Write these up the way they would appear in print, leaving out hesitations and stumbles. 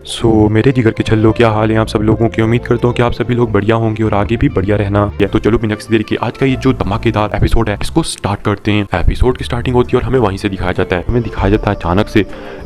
मेरे जिगर के छल्लों, क्या हाल है आप सब लोगों की। उम्मीद करता हूँ कि आप सभी लोग बढ़िया होंगे और आगे भी बढ़िया रहना है। तो चलो बिना किसी देरी के आज का ये जो धमाकेदार एपिसोड है इसको स्टार्ट करते हैं। एपिसोड की स्टार्टिंग होती है और हमें वहीं से दिखाया जाता है। हमें दिखाया जाता है अचानक से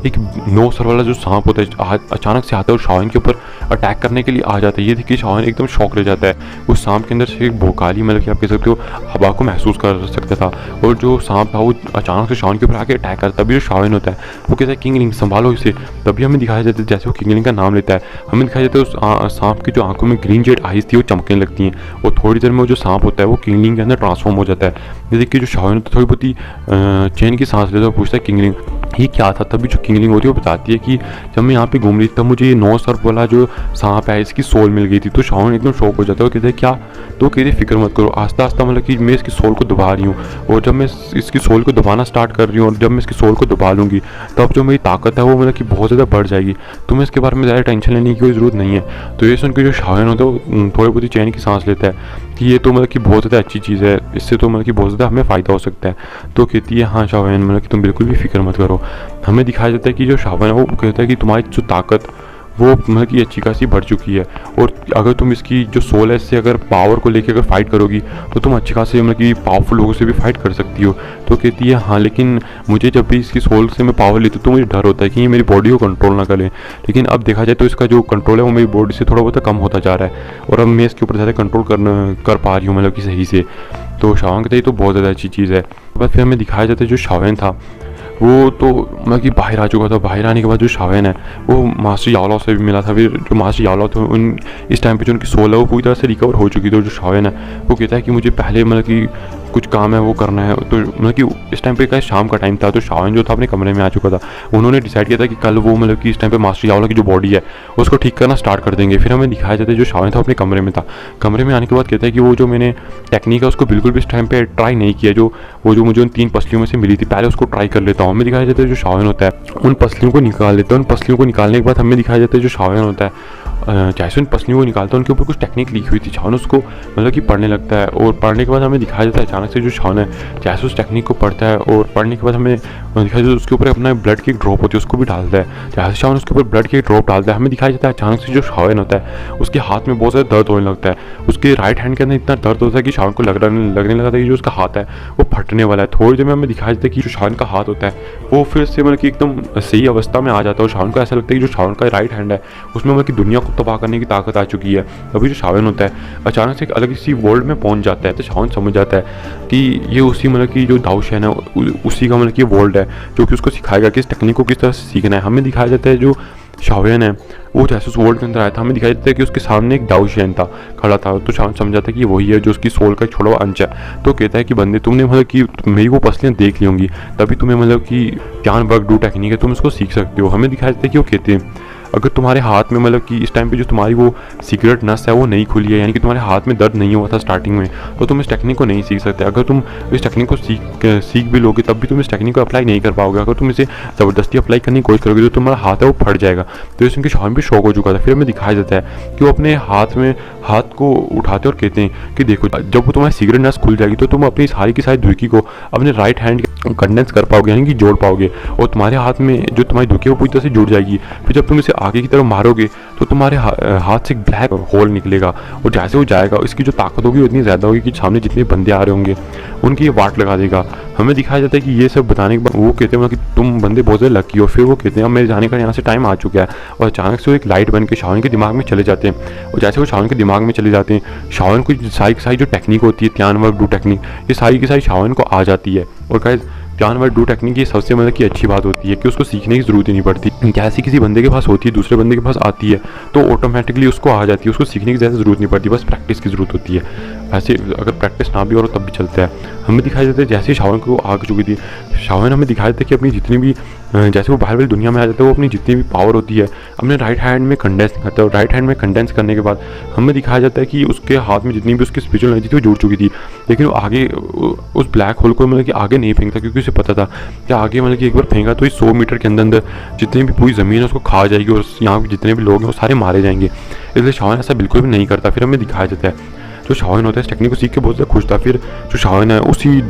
एक 9 सर वाला जो सांप होता है अचानक से आता है और शाओन के ऊपर अटैक करने के लिए आ जाता है। ये देखिए शाओन एकदम शॉक रह जाता है। उस सांप के अंदर से एक भोकाली, मतलब कि आप कह सकते हो हवा को महसूस कर सकता था, और जो सांप था वो अचानक से शाओन के ऊपर आके अटैक करता है। तभी जो शाओन होता है वो कहता है किंगलिंग संभालो इसे। तभी हमें दिखाया जाता है जैसे वो किंगलिंग का नाम लेता है, हमें दिखाया जाता है उस सांप की जो आंखों में ग्रीन जेड आइज थी वो चमकने लगती हैं और थोड़ी देर में वो जो सांप होता है वो किंगलिंग के अंदर ट्रांसफॉर्म हो जाता है। ये देखिए जो शाओन होता है थोड़ी बहुत ही चैन की सांस लेता है और पूछता है किंगलिंग ये क्या था। तभी जो किंगलिंग होती है वो बताती है कि जब मैं यहाँ पे घूम रही थी तब मुझे ये 9 सर वाला जो सांप है इसकी सोल मिल गई थी। तो शाओन एकदम शौक हो जाता है और कहते हैं क्या। तो कहते फिक्र मत करो, आस्ता आस्ता मतलब कि मैं इसकी सोल को दबा रही हूँ, और जब मैं इसकी सोल को दबाना स्टार्ट कर रही हूँ और जब मैं इसकी सोल को दबा लूँगी तब जो मेरी ताकत है वो मतलब कि बहुत ज़्यादा बढ़ जाएगी। तुम्हें इसके बारे में ज़्यादा टेंशन लेने की कोई ज़रूरत नहीं है। तो ये सुन के जो शाओन होता है वो थोड़ी बहुत ही चैन की सांस लेता है कि ये तो मतलब कि बहुत ज़्यादा अच्छी चीज़ है, इससे तो मतलब कि बहुत ज़्यादा हमें फ़ायदा हो सकता है। तो कहती है हाँ शाओन, मतलब कि तुम बिल्कुल भी फिक्र मत करो। हमें दिखाया जाता है कि जो शाओन है वो कहता है कि तुम्हारी जो ताकत वो मतलब कि अच्छी खासी बढ़ चुकी है, और अगर तुम इसकी जो सोल है इससे अगर पावर को लेकर अगर फाइट करोगी तो तुम अच्छी खासी मतलब कि पावरफुल लोगों से भी फाइट कर सकती हो। तो कहती है हाँ, लेकिन मुझे जब भी इसकी सोल से मैं पावर लेती हूँ तो मुझे डर होता है कि ये मेरी बॉडी को कंट्रोल ना करे। लेकिन अब देखा जाए तो इसका जो कंट्रोल है वो मेरी बॉडी से थोड़ा बहुत कम होता जा रहा है, और अब मैं इसके ऊपर ज़्यादा कंट्रोल कर पा रही हूँ मतलब कि सही से। तो शाओन कहता है ये तो बहुत ज़्यादा अच्छी चीज़ है। बस फिर हमें दिखाया जाता है जो शाओन था वो तो मतलब कि बाहर आ चुका था। बाहर आने के बाद जो शाओन है वो मास्टर याओलाओ से भी मिला था। फिर जो मास्टर याओलाओ थे उन इस टाइम पे जो उनकी सोल है वो पूरी तरह से रिकवर हो चुकी थी। जो शाओन है वो कहता है कि मुझे पहले मतलब कि कुछ काम है वो करना है। तो मतलब कि इस टाइम पे क्या शाम का टाइम था, तो शाओन जो था अपने कमरे में आ चुका था। उन्होंने डिसाइड किया था कि कल वो मतलब कि इस टाइम पे मास्टर याओलाओ की जो बॉडी है उसको ठीक करना स्टार्ट कर देंगे। फिर हमें दिखाया जाता है जो शाओन था अपने कमरे में था। कमरे में आने के बाद कहता है कि वो जो मैंने टेक्निक है उसको बिल्कुल भी इस टाइम पे ट्राई नहीं किया, जो मुझे उन 3 पसलियों में से मिली थी, पहले उसको ट्राई कर लेता हूँ। हमें दिखाया जाता है जो शाओन होता है उन पसलियों को निकाल लेता है। उन पसलियों को निकालने के बाद हमें दिखाया जाता है जो शाओन होता है जैसे उन पसलियों को निकालता है उनके ऊपर कुछ टेक्निक लिखी हुई थी। शाओन उसको मतलब कि पढ़ने लगता है, और पढ़ने के बाद हमें दिखाया जाता है अचानक से जो शाओन है जैसे उस टेक्निक को पढ़ता है और पढ़ने के बाद हमें दिखाया जाता है उसके ऊपर अपना ब्लड की एक ड्रॉप होती है उसको भी डालता है। जैसे शाओन उसके ऊपर ब्लड की एक ड्रॉप डालता है हमें दिखाया जाता है अचानक से जो शाओन होता है उसके हाथ में बहुत ज़्यादा दर्द होने लगता है। उसके राइट हैंड के अंदर इतना दर्द होता है कि शाओन को लगने लगा था कि जो उसका हाथ है वो फटने वाला है। थोड़ी देर में हमें दिखाया जाता है कि जो शाओन का हाथ होता है वो फिर से मतलब कि एकदम सही अवस्था में आ जाता है, और शाओन को ऐसा लगता है कि जो शाओन का राइट हैंड है उसमें मतलब कि दुनिया को तबाह करने की ताकत आ चुकी है। अभी जो शाओन होता है अचानक से एक अलग सी वर्ल्ड में पहुंच जाता है। तो शाओन समझ जाता है कि ये उसी मतलब कि जो दाओ शैन है उसी का मतलब कि वर्ल्ड है जो कि उसको सिखाएगा कि इस टेक्निक को किस तरह से सीखना है। हमें दिखाया जाता है जो शाओन है वो जैसे उस वर्ल्ड के अंदर आया था हमें दिखाई देता है कि उसके सामने एक दाओ शैन था खड़ा था। तो शाओन समझ जाता है कि वही है जो उसकी सोल का एक छोटा अंश है। तो कहता है कि बंदे तुमने मतलब कि मेरी वो पसलियाँ देख ली होंगी तभी तुम्हें मतलब कि त्यान वर्क डू टेक्निक है, तुम इसको सीख सकते हो। हमें दिखाया जाता है कि वो कहते हैं अगर तुम्हारे हाथ में मतलब कि इस टाइम पे जो तुम्हारी वो सीक्रेट नस है वो नहीं खुली है, यानी कि तुम्हारे हाथ में दर्द नहीं हुआ था स्टार्टिंग में, तो तुम इस टेक्निक को नहीं सीख सकते। अगर तुम इस टेक्निक को सीख भी लोगे तब भी तुम इस टेक्निक को अप्लाई नहीं कर पाओगे। अगर तुम इसे ज़बरदस्ती अप्लाई करने की कोशिश करोगे तो तुम्हारा हाथ है वो फट जाएगा। तो इसमें शाओन भी शौक हो चुका था। फिर हमें दिखाया जाता है कि वो अपने हाथ को उठाते और कहते हैं कि देखो जब वो तुम्हारी सीक्रेट नस खुल जाएगी तो तुम अपनी सारी की सारी धुकी को अपने राइट हैंड कंडेंस कर पाओगे, यानी कि जोड़ पाओगे, और तुम्हारे हाथ में जो तुम्हारी धुकी है वो पूरी तरह से जुड़ जाएगी। फिर जब तुम इसे आगे की तरफ मारोगे तो तुम्हारे हाथ से एक ब्लैक होल निकलेगा, और जैसे वो जाएगा इसकी जो ताकत होगी उतनी ज़्यादा होगी कि सामने जितने बंदे आ रहे होंगे उनकी ये वाट लगा देगा। हमें दिखाया जाता है कि ये सब बताने के बाद वो कहते हैं कि तुम बंदे बहुत ज़्यादा लकी हो। फिर वो कहते हैं अब मेरे जाने का यहाँ से टाइम आ चुका है, और अचानक से वो एक लाइट बन के शाओन के दिमाग में चले जाते हैं। और जैसे वो शाओन के दिमाग में चले जाते हैं शाओन को सारी की सारी जो टेक्निक होती है त्यान वर्क डू टेक्निक ये सारी की सारी शाओन को आ जाती है। और गाइस त्यान वर्क डू टेक्निक ये सबसे मतलब कि अच्छी बात होती है कि उसको सीखने की ज़रूरत ही नहीं पड़ती। जैसे किसी बंदे के पास होती है दूसरे बंदे के पास आती है तो ऑटोमेटिकली उसको आ जाती है, उसको सीखने की ज़्यादा ज़रूरत नहीं पड़ती, बस प्रैक्टिस की ज़रूरत होती है। ऐसे अगर प्रैक्टिस ना भी हो तब भी चलता है। हमें दिखाया जाता है जैसे शाओन को आ चुकी थी शाओन हमें दिखाया जाता है कि अपनी जितनी भी जैसे वो बाहर वाली दुनिया में आ जाता है वो अपनी जितनी भी पावर होती है अपने राइट हैंड में कंडेंस करता है, और राइट हैंड में कंडेंस करने के बाद हमें दिखाया जाता है कि उसके हाथ में जितनी भी उसकी स्पिरिचुअल एनर्जी थी वो जुड़ चुकी थी। लेकिन वो आगे उस ब्लैक होल को मतलब कि आगे नहीं फेंकता, क्योंकि उसे पता था कि आगे मतलब कि एक बार फेंका तो इस 100 मीटर के अंदर जितनी भी पूरी ज़मीन है उसको खा जाएगी और यहाँ जितने भी लोग हैं वो सारे मारे जाएंगे। इसलिए शाओन ऐसा बिल्कुल भी नहीं करता। फिर हमें दिखाया जाता है जो शाओन होता है इस टेक्निक को सीख के बहुत ज़्यादा खुश था। फिर जो शाओन है उसी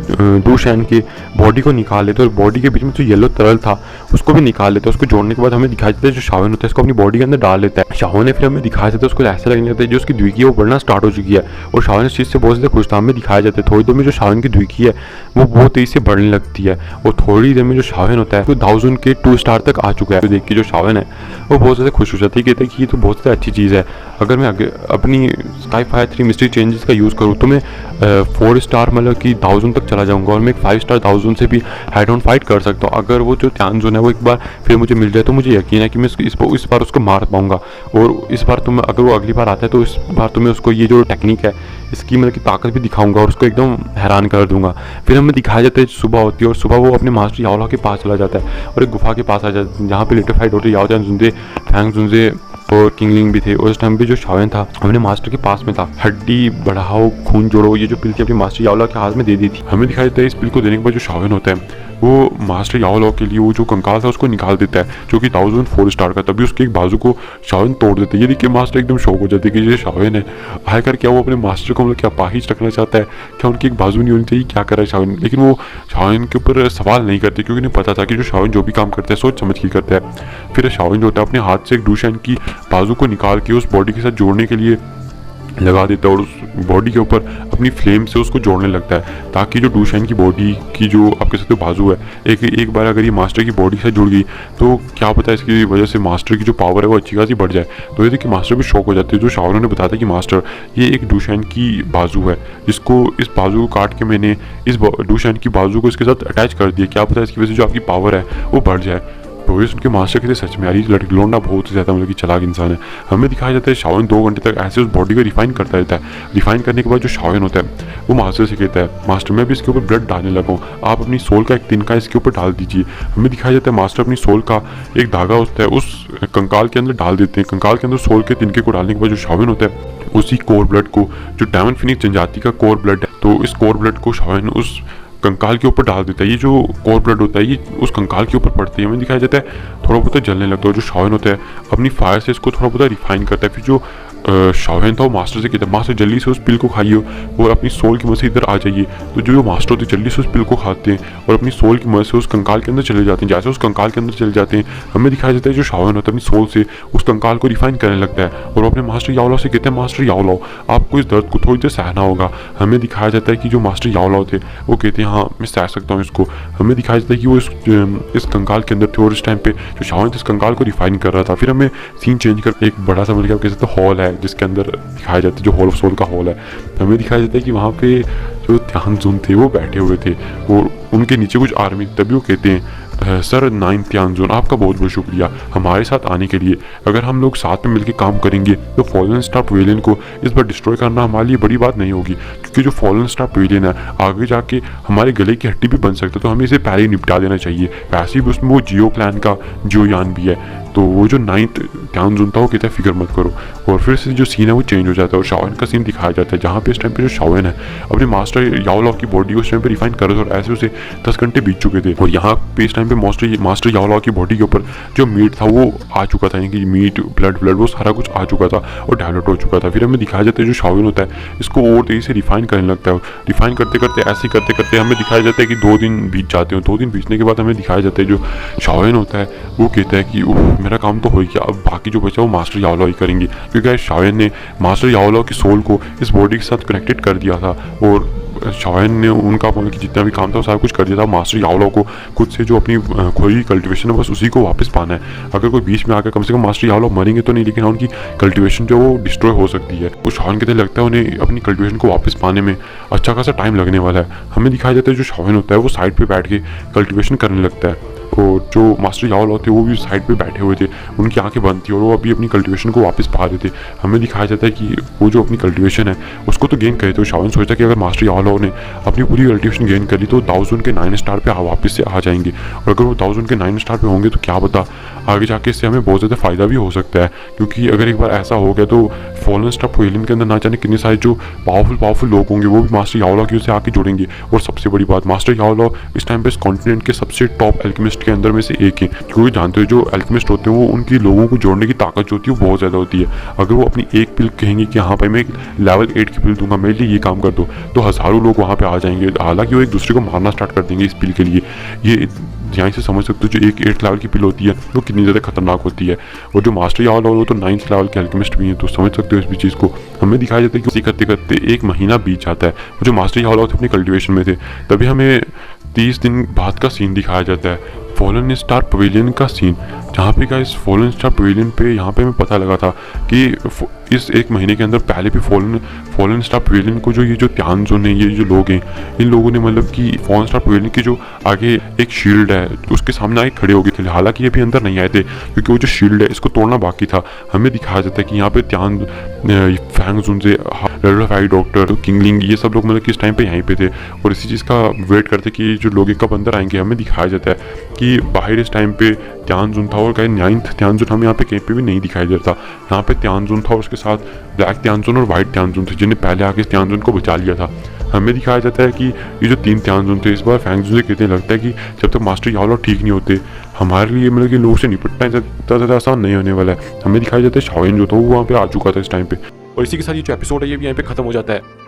डूशैन के बॉडी को निकाल लेते और बॉडी के बीच में जो येलो तरल था उसको भी निकाल लेते हैं। उसको जोड़ने के बाद हमें दिखाई देता है जो शाओन होता है इसको अपनी बॉडी के अंदर डाल लेता है। शाओन ने फिर हमें दिखाया जाता है उसको ऐसा लगने लगता है जो उसकी द्विकी है वो बढ़ना स्टार्ट हो चुकी है और शाओन इस चीज़ से बहुत ज़्यादा खुश था। हमें दिखाया जाता है थोड़ी देर में जो शाओन की द्विकी है वो बहुत तेज़ी से बढ़ने लगती है और थोड़ी देर में जो शाओन होता है वो 1000 के 2 स्टार तक आ चुका है। तो देख के जो शाओन है वो बहुत ज़्यादा खुश हो जाती है, कहते हैं कि ये तो बहुत ज़्यादा अच्छी चीज़ है। अगर मैं अपनी स्काई फायर 3 मिस्ट्री चेंजेस का यूज़ करूँ तो मैं 4 स्टार मतलब कि 1000 तक चला जाऊँगा और मैं एक 5 स्टार 1000 से भी हेड ऑन फाइट कर सकता हूँ। अगर वो जो टाइमजोन है वो एक बार फिर मुझे मिल जाए तो मुझे यकीन है कि मैं इस बार उसको मार पाऊँगा। और इस बार तो मैं अगर वो अगली बार आता है तो इस बार तो मैं उसको ये जो टेक्निक है इसकी मतलब की ताकत भी दिखाऊंगा और उसको एकदम हैरान कर दूंगा। फिर हमें दिखाया जाता है सुबह होती है और सुबह वो अपने मास्टर याओला के पास चला जाता है और एक गुफा के पास आ जाता है जहाँ पे लेटर फाइट होती है। याओ जुनजे, फैंग जुनजे और किंगलिंग भी थे और उस टाइम पे जो शाओन था अपने मास्टर के पास में था। हड्डी बढ़ाओ खून जोड़ो ये जो पिल थी अपने मास्टर याओला के हाथ में दे दी थी। हमें दिखाई देता है इस पिल को देने के बाद जो शाओन होता है वो मास्टर याओला के लिए वो जो कंकाल था उसको निकाल देता है जो कि 1004 स्टार का। तभी उसके एक बाजू को शाओन तोड़ देता है। ये देखिए मास्टर एकदम शौक हो जाते हैं कि ये शाओन है आखिर क्या वो अपने मास्टर को मतलब क्या अपाहिज रखना चाहता है, क्या उनकी एक बाजू नहीं होनी चाहिए, क्या कर रहा है शाओन। लेकिन वो शाओन के ऊपर सवाल नहीं करते क्योंकि उन्हें पता था कि जो शाओन जो भी काम करता है सोच समझ के करता है। फिर शाओन जो होता है अपने हाथ से एक डूशैन की बाजू को निकाल के उस बॉडी के साथ जोड़ने के लिए लगा देता है और उस बॉडी के ऊपर अपनी फ्लेम से उसको जोड़ने लगता है ताकि जो डूशैन की बॉडी की जो आपके साथ बाजू है एक बार अगर ये मास्टर की बॉडी से जुड़ गई तो क्या पता है इसकी वजह से मास्टर की जो पावर है वो अच्छी खासी बढ़ जाए। तो ये देखिए मास्टर भी शौक हो जाते हैं। जो शाओन ने बताया था कि मास्टर ये एक डूशैन की बाजू है जिसको इस बाजू को काट के मैंने इस डूशैन की बाजू को इसके साथ अटैच कर दिया, क्या पता है इसकी वजह से जो आपकी पावर है वो बढ़ जाए। तो ये उनके मास्टर के सच में यार ये लौंडा बहुत ज़्यादा मतलब कि चालाक इंसान है। हमें दिखाया जाता है शाओन 2 घंटे तक ऐसे उस बॉडी को रिफाइन करता रहता है। रिफाइन करने के बाद जो शाओन होता है वो मास्टर से कहता है मास्टर मैं भी इसके ऊपर ब्लड डालने लगा हूँ, आप अपनी सोल का एक तिनका इसके ऊपर डाल दीजिए। हमें दिखाया जाता है मास्टर अपनी सोल का एक धागा होता है उस कंकाल के अंदर डाल देते हैं। कंकाल के अंदर सोल के तिनके को डालने के बाद जो शाओन होता है उसी कोर ब्लड को जो डायमंड फिनिक्स जनजाति का कोर ब्लड है तो इस कोर ब्लड को शाओन उस कंकाल के ऊपर डाल देता है। ये जो कोर ब्लड होता है ये उस कंकाल के ऊपर पड़ती है। हमें दिखाया जाता है थोड़ा बहुत जलने लगता है। जो शाओन होता है अपनी फायर से इसको थोड़ा बहुत रिफाइन करता है। फिर जो शाओन था वो मास्टर से कहता है मास्टर जल्दी से उस पिल को खाइए और अपनी सोल की मदद से इधर आ जाइए। तो जो मास्टर होते हैं जल्दी से उस पिल को खाते हैं और अपनी सोल की मदद से उस कंकाल के अंदर चले जाते हैं। जैसे उस कंकाल के अंदर चले जाते हैं हमें दिखाया जाता है जो शाओन होता है अपनी सोल से उस कंकाल को रिफाइन करने लगता है और वो अपने मास्टर याओला से कहते हैं मास्टर याओला आपको इस दर्द को थोड़ी देर सहना होगा। हमें दिखाया जाता है कि जो मास्टर याओला थे वो कहते हैं हाँ मैं सह सकता हूँ इसको। हमें दिखाया जाता है कि वो इस कंकाल के अंदर थे और इस टाइम पे जो शाओन इस कंकाल को रिफाइन कर रहा था। फिर हमें सीन चेंज कर एक बड़ा सा मतलब कह सकते हैं हॉल है जिसके अंदर दिखाया जाता है जो हॉल ऑफ सोल का हॉल है। हमें दिखाया जाता है कि वहाँ पे जो त्यानजुन थे वो बैठे हुए थे और उनके नीचे कुछ आर्मी। तभी वो कहते हैं सर 9 त्यानजुन आपका बहुत बहुत शुक्रिया हमारे साथ आने के लिए। अगर हम लोग साथ में मिलकर काम करेंगे तो फॉलन स्टार पवेलियन को इस बार डिस्ट्रॉय करना हमारे लिए बड़ी बात नहीं होगी क्योंकि जो फॉलन स्टार पवेलियन है आगे जाके हमारे गले की हड्डी भी बन सकता है। तो हमें इसे पहले ही निपटा देना चाहिए। वैसे भी उसमें वो जियो क्लैन का जियो यान भी है। तो वो जो 9th त्यानजुन था वो कहता है फिक्र मत करो और फिर से जो सीन है वो चेंज हो जाता है और शाओन का सीन दिखाया जाता है जहाँ पे इस टाइम पे जो शाओन है अपने मास्टर याओला की बॉडी को इस टाइम पे रिफाइन कर रहे थे और ऐसे उसे 10 घंटे बीत चुके थे। और यहाँ पे इस टाइम पे मास्टर याओला की बॉडी के ऊपर जो मीट था वो आ चुका था, यानी कि मीट ब्लड वो सारा कुछ आ चुका था और डायलेट हो चुका था। फिर हमें दिखाया जाता है जो शाओन होता है इसको और तेजी से रिफाइन करने लगता है। रिफाइन करते करते ऐसे करते करते हमें दिखाया जाता है कि 2 दिन बीत जाते हैं। 2 दिन बीतने के बाद हमें दिखाया जाता है जो शाओन होता है वो कहता है कि मेरा काम तो हो गया, अब बाकी जो बचा वो मास्टर याओला ही करेंगे क्योंकि शाओन ने मास्टर याओला की सोल को इस बॉडी के साथ कनेक्टेड कर दिया था और शाओन ने उनका मतलब कि जितना भी काम था वो सारा कुछ कर दिया था। मास्टर याओला को खुद से जो अपनी खोई कल्टिवेशन है बस उसी को वापस पाना है। अगर कोई बीच में आकर कम से कम मास्टर याओला मरेंगे तो नहीं, लेकिन उनकी कल्टिवेशन जो वो डिस्ट्रॉय हो सकती है। वो शाओन कहते लगता है उन्हें अपनी कल्टिवेशन को वापस पाने में अच्छा खासा टाइम लगने वाला है। हमें दिखाया जाता है जो शाओन होता है वो साइड पर बैठ के कल्टिवेशन करने लगता है और जो मास्टर याओला होते वो भी साइड पे बैठे हुए थे, उनकी आंखें बंद थी और वो अभी अपनी कल्टिवेशन को वापस पा रहे थे। हमें दिखाया जाता है कि वो जो अपनी कल्टिवेशन है उसको तो गेन करे थे। शाओन सोचता कि अगर मास्टर याओला ने अपनी पूरी कल्टिवेशन गेन करी तो 1000 के 9 स्टार पे वापस से आ जाएंगे और अगर वो 1000 के 9 स्टार पे होंगे तो क्या पता आगे जाके इससे हमें बहुत ज़्यादा फ़ायदा भी हो सकता है क्योंकि अगर एक बार ऐसा हो गया तो फॉलन स्टार पवेलियन के अंदर ना जाने कितने सारे जो पावरफुल लोग होंगे वो भी मास्टर याओला की से आके जुड़ेंगे। और सबसे बड़ी बात मास्टर याओला इस टाइम पे इस कॉन्टिनेंट के सबसे टॉप एल्केमिस्ट के अंदर में से एक है, क्योंकि जानते हो जो अल्केमिस्ट होते हैं वो उनकी लोगों को जोड़ने की ताकत जो होती है वो बहुत ज़्यादा होती है। अगर वो अपनी एक पिल कहेंगे कि हाँ भाई मैं एक लेवल 8 की पिल दूंगा, मेरे लिए ये काम कर दो, तो हज़ारों लोग वहाँ पे आ जाएंगे। हालांकि वो एक दूसरे को मारना स्टार्ट कर देंगे इस पिल के लिए। ये यहाँ से समझ सकते हो जो एक 8 लेवल की पिल होती है वो कितनी ज़्यादा खतरनाक होती है। और जो मास्टर यावल वो तो 9th लेवल के अल्केमिस्ट भी हैं, तो समझ सकते हो इस भी चीज़ को। हमें दिखाया जाता है कि उसी करते करते एक महीना बीत जाता है। वो जो मास्टर यावल थे अपनी कल्टिवेशन में थे, तभी हमें 30 दिन बाद का सीन दिखाया जाता है, फॉलन स्टार पवेलियन का सीन, जहाँ पे का इस फॉलन स्टार पवेलियन पे यहाँ पे हमें पता लगा था कि इस एक महीने के अंदर पहले भी फॉलन स्टार पवेलियन को जो ये जो त्यानजुन है, ये जो लोग हैं, इन लोगों ने मतलब कि फॉलन स्टार पवेलियन की जो आगे एक शील्ड है उसके सामने आके खड़े हो गए थे। हालांकि ये भी अंदर नहीं आए थे क्योंकि वो जो शील्ड है इसको तोड़ना बाकी था। हमें दिखाया जाता है कि यहाँ पे फैंगजुन से रेडोफाई डॉक्टर किंगलिंग ये सब लोग मतलब कि इस टाइम पे यहीं पे थे और इसी चीज़ का वेट करते कि जो लोग कब अंदर आएंगे। हमें दिखाया जाता है कि बाहर इस टाइम पे त्यानजुन था और कहीं 9th त्यानजुन हमें यहाँ पे कहीं पे भी नहीं दिखाई देता। यहाँ पे त्यानजुन था और उसके साथ ब्लैक त्यानजुन और वाइट त्यानजुन थे जिन्हें पहले आके त्यानजुन को बचा लिया था। हमें दिखाया जाता है कि ये जो 3 त्यानजुन थे इस बार फैंगजुन से कहते लगता है कि जब तक मास्टर यावल ठीक नहीं होते हमारे लिए मतलब कि लोगों से निपटना इतना ज़्यादा आसान नहीं होने वाला है। हमें दिखाया जाता है शाओइन जो था वो वहाँ पे आ चुका था इस टाइम पे। और इसी के साथ ये जो एपिसोड है ये भी यहाँ पे खत्म हो जाता है।